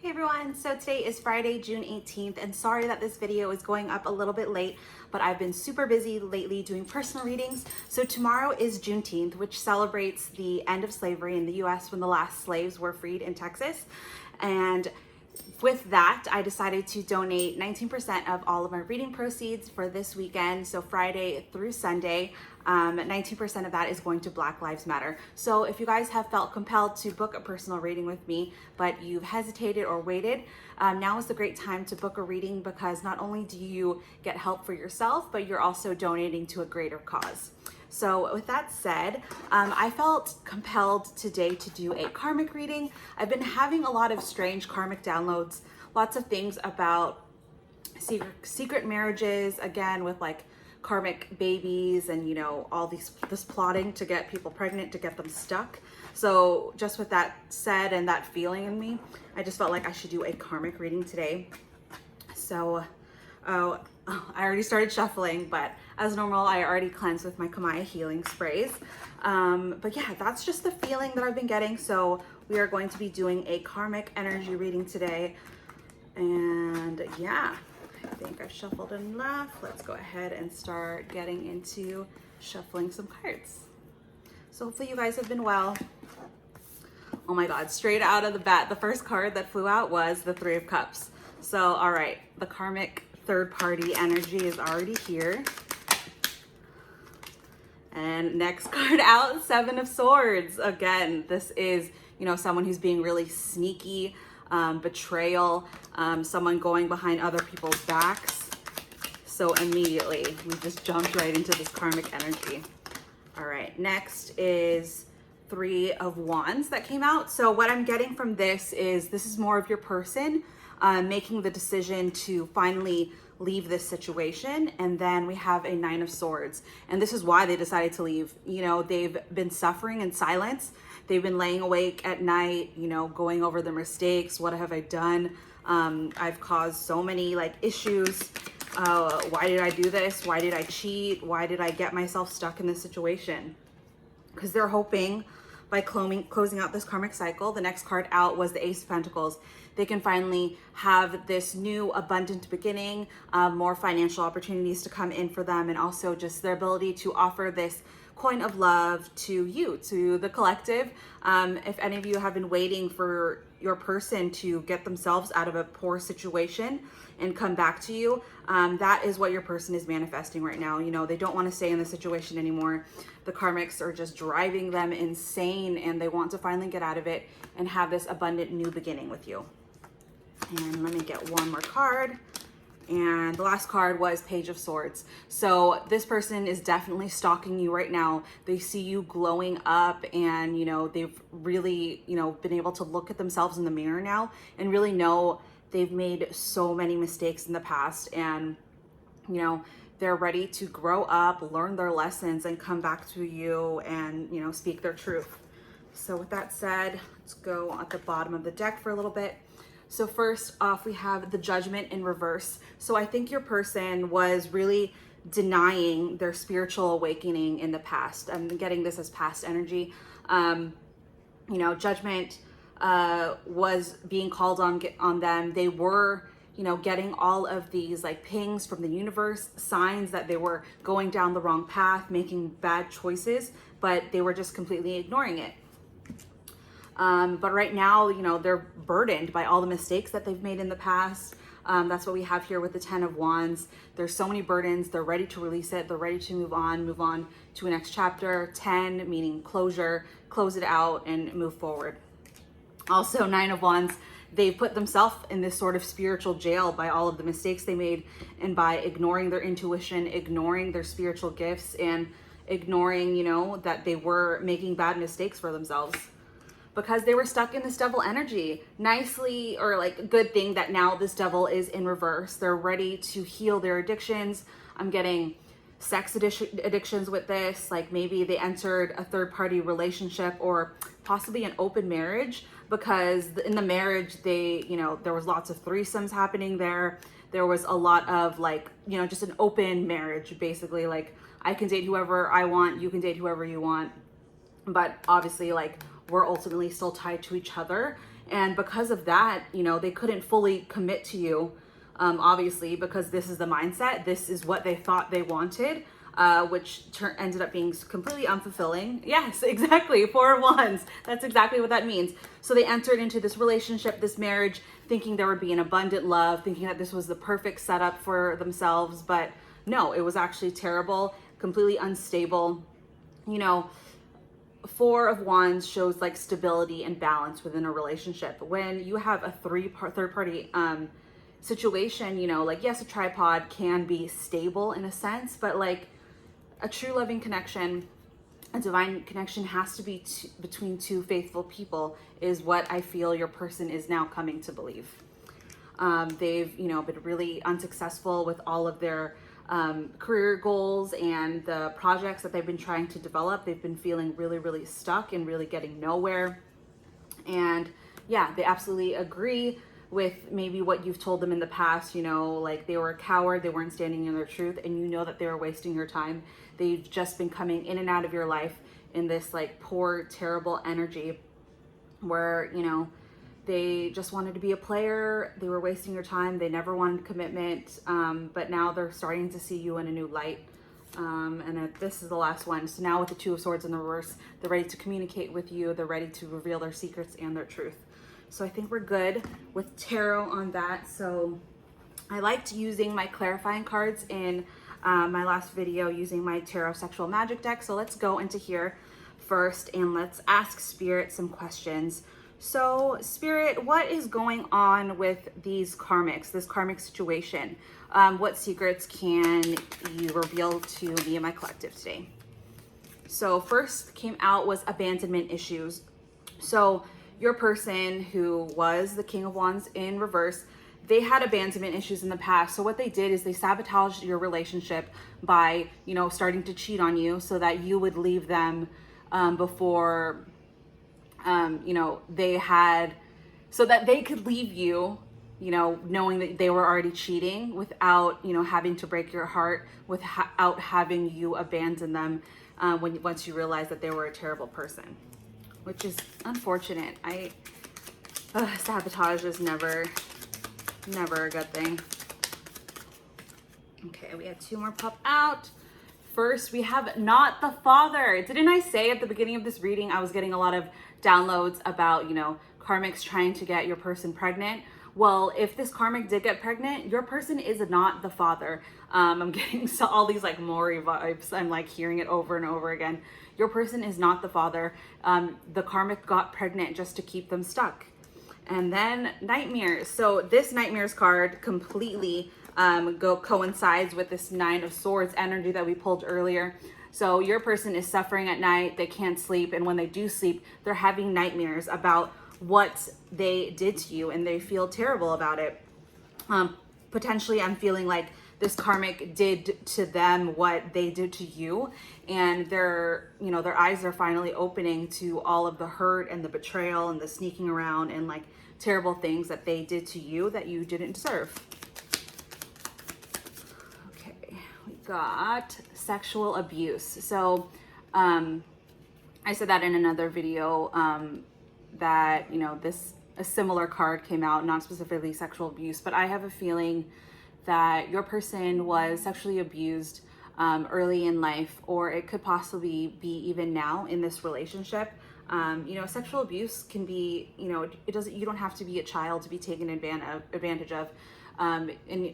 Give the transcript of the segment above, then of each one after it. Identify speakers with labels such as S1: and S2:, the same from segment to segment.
S1: Hey everyone, so today is Friday, June 18th, and sorry that this video is going up a little bit late, but I've been super busy lately doing personal readings. So tomorrow is Juneteenth, which celebrates the end of slavery in the US when the last slaves were freed in Texas. And with that, I decided to donate 19% of all of my reading proceeds for this weekend, so Friday through Sunday. 19% of that is going to Black Lives Matter. So if you guys have felt compelled to book a personal reading with me, but you've hesitated or waited, now is the great time to book a reading, because not only do you get help for yourself, but you're also donating to a greater cause. So with that said, I felt compelled today to do a karmic reading. I've been having a lot of strange karmic downloads, lots of things about secret marriages, again with like karmic babies and, you know, all this plotting to get people pregnant, to get them stuck. So just with that said and that feeling in me, I just felt like I should do a karmic reading today. So I already started shuffling, but as normal, I already cleansed with my Kamaya healing sprays. But yeah, that's just the feeling that I've been getting. So we are going to be doing a karmic energy reading today. And yeah, I think I've shuffled enough. Let's go ahead and start getting into shuffling some cards. So hopefully you guys have been well. Oh my God, straight out of the bat, the first card that flew out was the Three of Cups. So, all right, the karmic third party energy is already here. And next card out, Seven of Swords. Again, this is, you know, someone who's being really sneaky, betrayal, someone going behind other people's backs. So immediately we just jumped right into this karmic energy. All right, next is Three of Wands that came out. So what I'm getting from this is more of your person making the decision to finally leave this situation. And then we have a Nine of Swords, and this is why they decided to leave. You know, they've been suffering in silence. They've been laying awake at night, you know, going over their mistakes. What have I done? I've caused so many like issues. Why did I do this? Why did I cheat? Why did I get myself stuck in this situation? Because they're hoping by closing out this karmic cycle, the next card out was the Ace of Pentacles. They can finally have this new abundant beginning, more financial opportunities to come in for them, and also just their ability to offer this coin of love to you, to the collective. If any of you have been waiting for your person to get themselves out of a poor situation and come back to you, that is what your person is manifesting right now. You know, they don't want to stay in the situation anymore. The karmics are just driving them insane, and they want to finally get out of it and have this abundant new beginning with you. And let me get one more card. And the last card was Page of Swords. So this person is definitely stalking you right now. They see you glowing up, and, you know, they've really, you know, been able to look at themselves in the mirror now and really know they've made so many mistakes in the past. And, you know, they're ready to grow up, learn their lessons, and come back to you and, you know, speak their truth. So with that said, let's go at the bottom of the deck for a little bit. So first off, we have the Judgment in reverse. So I think your person was really denying their spiritual awakening in the past. I'm getting this as past energy. You know, Judgment was being called on them. They were, you know, getting all of these like pings from the universe, signs that they were going down the wrong path, making bad choices, but they were just completely ignoring it. But right now, you know, they're burdened by all the mistakes that they've made in the past. That's what we have here with the Ten of Wands. There's so many burdens. They're ready to release it. They're ready to move on to a next chapter. 10 meaning closure, close it out and move forward. Also, Nine of Wands, they put themselves in this sort of spiritual jail by all of the mistakes they made, and by ignoring their intuition, ignoring their spiritual gifts, and ignoring, you know, that they were making bad mistakes for themselves, because they were stuck in this devil energy. Nicely, or like good thing that now this devil is in reverse. They're ready to heal their addictions. I'm getting sex addictions with this. Like maybe they entered a third party relationship, or possibly an open marriage, because in the marriage, they, you know, there was lots of threesomes happening there. There was a lot of like, you know, just an open marriage, basically. Like I can date whoever I want, you can date whoever you want. But obviously, like, we're ultimately still tied to each other. And because of that, you know, they couldn't fully commit to you, obviously, because this is the mindset. This is what they thought they wanted, which ended up being completely unfulfilling. Yes, exactly. 4 of Wands. That's exactly what that means. So they entered into this relationship, this marriage, thinking there would be an abundant love, thinking that this was the perfect setup for themselves. But no, it was actually terrible, completely unstable. You know, 4 of Wands shows like stability and balance within a relationship. When you have a third party situation, you know, like, yes, a tripod can be stable in a sense, but like a true loving connection, a divine connection has to be between 2 faithful people, is what I feel your person is now coming to believe. They've, you know, been really unsuccessful with all of their career goals and the projects that they've been trying to develop. They've been feeling really, really stuck and really getting nowhere. And yeah, they absolutely agree with maybe what you've told them in the past, you know, like they were a coward, they weren't standing in their truth, and you know that they were wasting your time. They've just been coming in and out of your life in this like poor, terrible energy where, you know, they just wanted to be a player. They were wasting your time. They never wanted commitment. But now they're starting to see you in a new light. And this is the last one. So now with the 2 of Swords in the reverse, they're ready to communicate with you. They're ready to reveal their secrets and their truth. So I think we're good with tarot on that. So I liked using my clarifying cards in my last video using my Tarot Sexual Magic deck. So let's go into here first and let's ask Spirit some questions. So Spirit, what is going on with these karmics, this karmic situation? What secrets can you reveal to me and my collective today? So first came out was abandonment issues. So your person who was the King of Wands in reverse, they had abandonment issues in the past. So what they did is they sabotaged your relationship by, you know, starting to cheat on you so that you would leave them before, you know, they had, so that they could leave you, you know, knowing that they were already cheating without, you know, having to break your heart, without having you abandon them once you realize that they were a terrible person, which is unfortunate. Sabotage is never a good thing. Okay, we had 2 more pop out. First, we have not the father. Didn't I say at the beginning of this reading, I was getting a lot of downloads about, you know, karmics trying to get your person pregnant? Well, if this karmic did get pregnant, your person is not the father. I'm getting all these like Maury vibes. I'm like hearing it over and over again. Your person is not the father. The karmic got pregnant just to keep them stuck. And then nightmares. So this nightmares card completely coincides with this 9 of Swords energy that we pulled earlier. So your person is suffering at night. They can't sleep. And when they do sleep, they're having nightmares about what they did to you, and they feel terrible about it. Potentially, I'm feeling like this karmic did to them what they did to you, and their eyes are finally opening to all of the hurt and the betrayal and the sneaking around and like terrible things that they did to you that you didn't deserve. Okay, we got sexual abuse. So I said that in another video, that, you know, a similar card came out, not specifically sexual abuse, but I have a feeling that your person was sexually abused early in life, or it could possibly be even now in this relationship. You know, sexual abuse can be, you know, you don't have to be a child to be taken advantage of. And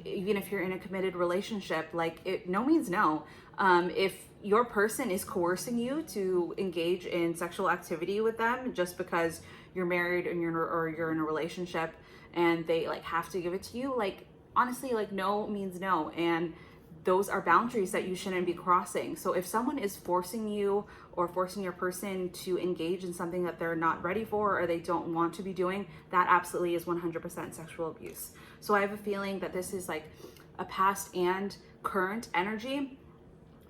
S1: even if you're in a committed relationship, like no means no. If your person is coercing you to engage in sexual activity with them just because you're married and you're in a relationship and they like have to give it to you, like honestly, like no means no. And those are boundaries that you shouldn't be crossing. So if someone is forcing you or forcing your person to engage in something that they're not ready for or they don't want to be doing, that absolutely is 100% sexual abuse. So I have a feeling that this is like a past and current energy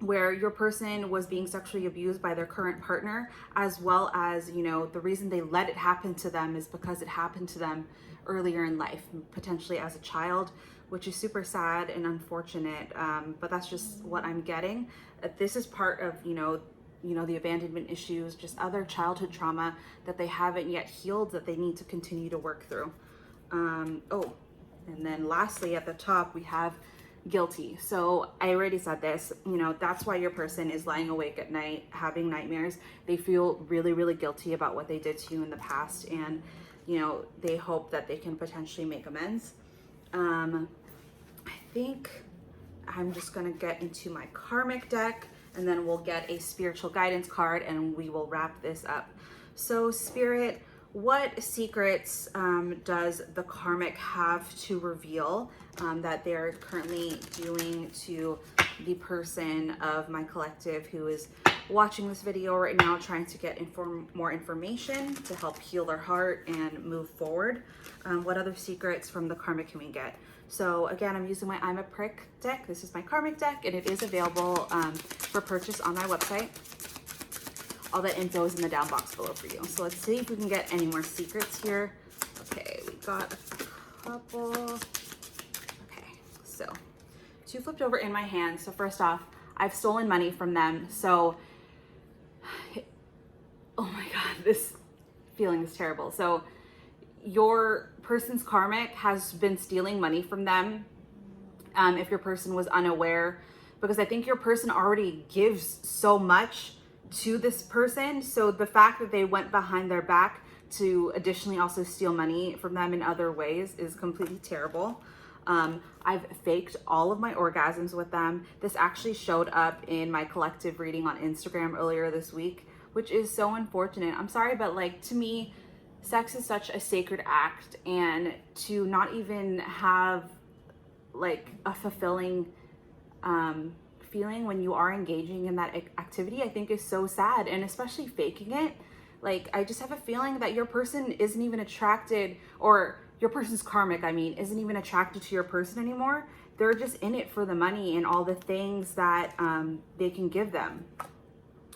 S1: where your person was being sexually abused by their current partner, as well as, you know, the reason they let it happen to them is because it happened to them earlier in life, potentially as a child, which is super sad and unfortunate. But that's just what I'm getting. This is part of, you know, you know, the abandonment issues, just other childhood trauma that they haven't yet healed that they need to continue to work through. Oh, and then lastly at the top we have guilty. So I already said this, you know, that's why your person is lying awake at night having nightmares. They feel really, really guilty about what they did to you in the past, and you know, they hope that they can potentially make amends. I think I'm just gonna get into my karmic deck, and then we'll get a spiritual guidance card and we will wrap this up. So Spirit, what secrets does the karmic have to reveal that they're currently doing to the person of my collective who is watching this video right now, trying to get more information to help heal their heart and move forward? What other secrets from the karmic can we get? So again, I'm using my I'm a Prick deck. This is my karmic deck, and it is available for purchase on my website. All that info is in the down box below for you. So let's see if we can get any more secrets here. Okay, we got a couple. Okay, so 2 flipped over in my hand. So first off, I've stolen money from them. So, oh my God, this feeling is terrible. So your person's karmic has been stealing money from them. If your person was unaware, because I think your person already gives so much to this person. So the fact that they went behind their back to additionally also steal money from them in other ways is completely terrible. I've faked all of my orgasms with them. This actually showed up in my collective reading on Instagram earlier this week, which is so unfortunate. I'm sorry, but like, to me, sex is such a sacred act, and to not even have like a fulfilling feeling when you are engaging in that activity, I think is so sad. And especially faking it, like, I just have a feeling that your person isn't even attracted, or your person's karmic, I mean, isn't even attracted to your person anymore. They're just in it for the money and all the things that they can give them.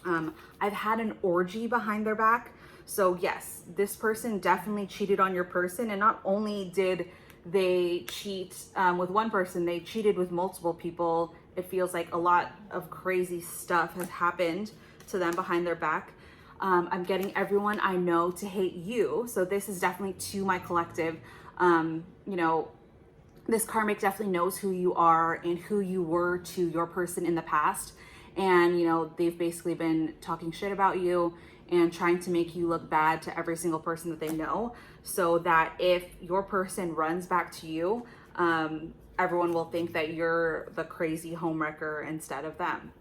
S1: I've had an orgy behind their back. So yes, this person definitely cheated on your person, and not only did they cheat with one person, they cheated with multiple people. It feels like a lot of crazy stuff has happened to them behind their back. I'm getting everyone I know to hate you. So this is definitely to my collective. You know, this karmic definitely knows who you are and who you were to your person in the past. And, you know, they've basically been talking shit about you and trying to make you look bad to every single person that they know, so that if your person runs back to you, everyone will think that you're the crazy homewrecker instead of them.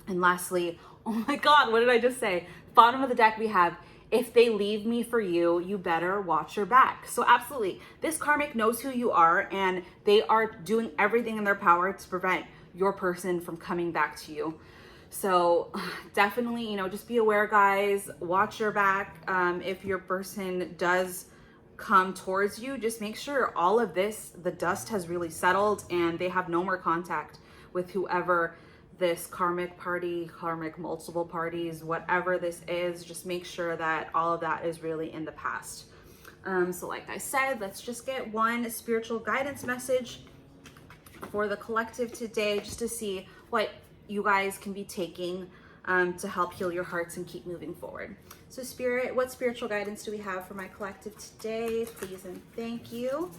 S1: And lastly, oh my God, what did I just say? Bottom of the deck, we have, if they leave me for you, you better watch your back. So absolutely, this karmic knows who you are, and they are doing everything in their power to prevent your person from coming back to you. So definitely, you know, just be aware, guys. Watch your back. If your person does come towards you, just make sure all of this, the dust has really settled and they have no more contact with whoever this karmic party, karmic multiple parties, whatever this is. Just make sure that all of that is really in the past. So like I said, let's just get one spiritual guidance message for the collective today, just to see what you guys can be taking to help heal your hearts and keep moving forward. So Spirit, what spiritual guidance do we have for my collective today? Please and thank you.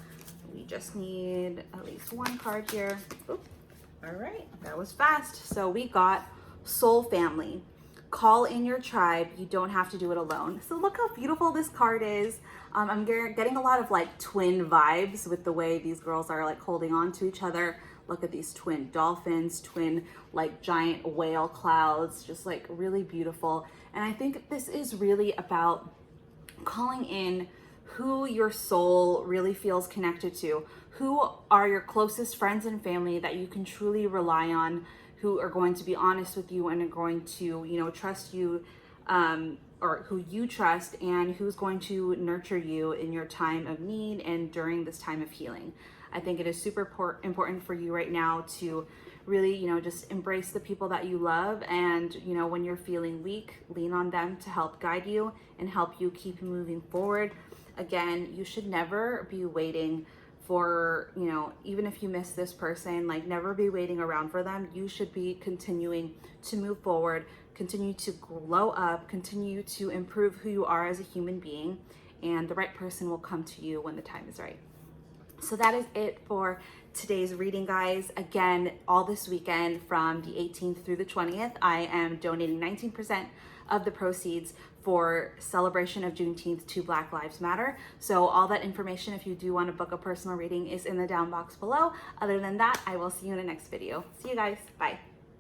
S1: We just need at least one card here. Oop. All right, that was fast. So we got Soul Family. Call in your tribe. You don't have to do it alone. So look how beautiful this card is. I'm getting a lot of like twin vibes with the way these girls are like holding on to each other. Look at these twin dolphins, twin like giant whale clouds, just like really beautiful. And I think this is really about calling in who your soul really feels connected to. Who are your closest friends and family that you can truly rely on, who are going to be honest with you and are going to, you know, trust you, or who you trust, and who's going to nurture you in your time of need and during this time of healing. I think it is super important for you right now to really, you know, just embrace the people that you love. And, you know, when you're feeling weak, lean on them to help guide you and help you keep moving forward. Again, you should never be waiting for, you know, even if you miss this person, like never be waiting around for them. You should be continuing to move forward, continue to glow up, continue to improve who you are as a human being, and the right person will come to you when the time is right. So that is it for today's reading, guys. Again, all this weekend from the 18th through the 20th, I am donating 19% of the proceeds for celebration of Juneteenth to Black Lives Matter. So all that information, if you do want to book a personal reading, is in the down box below. Other than that, I will see you in the next video. See you guys. Bye.